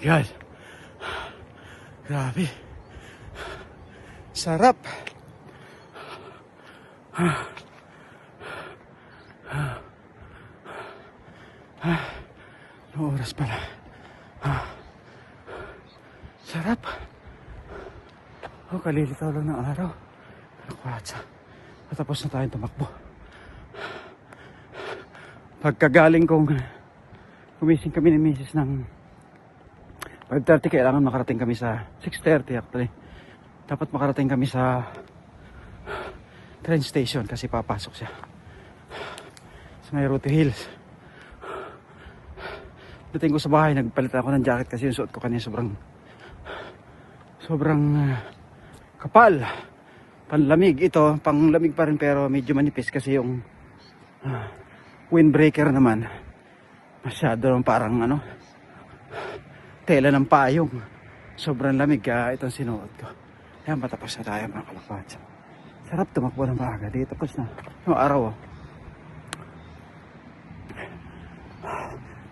God. Grabe. Sarap. Anong oras pala? Sarap. Kalilitaw lang ng araw. Nakwatsa. Patapos na tayong tumakbo. Pagkagaling kong gumising kami ni Mrs. ng 5:30, kailangan makarating kami sa 6:30 actually. Dapat makarating kami sa train station kasi papasok siya sa may Ruti Hills. Dating ko sa bahay, nagpalit ako ng jacket kasi yung suot ko kanina sobrang kapal. Panlamig ito, panglamig pa rin pero medyo manipis kasi yung windbreaker naman masyado parang tela ng payong. Sobrang lamig kaya itong sinuot ko. Ayan, patapos na tayo mga kalapatsa. Sarap tumakbo ng maaga. Di tapos na yung araw.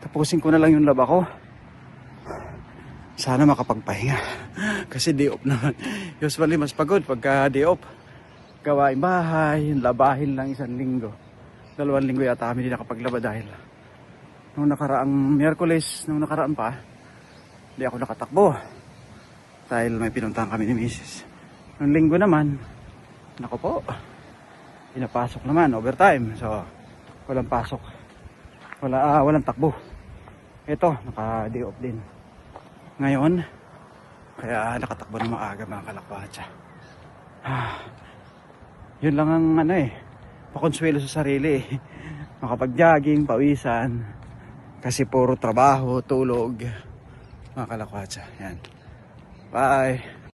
Tapusin ko na lang yung laba ko. Sana makapagpahinga. Kasi day off naman. Usually mas pagod pagka day off. Gawain bahay, labahin lang 1 linggo. 2 linggo yata kami hindi nakapaglaba dahil nung nakaraang Miyerkules, nung nakaraan pa, hindi ako nakatakbo. Dahil may pinuntahan kami ni Mrs. Nung linggo naman, nako po, pinapasok naman, overtime. So, walang pasok. Walang takbo. Ito, naka-day off din. Ngayon, kaya nakatakbo ng maaga mga kalakwatsa. Yun lang ang pakonsuelo sa sarili. Makapag-jogging, pawisan. Kasi puro trabaho, tulog. Mga kalakwatsa. Yan. Bye.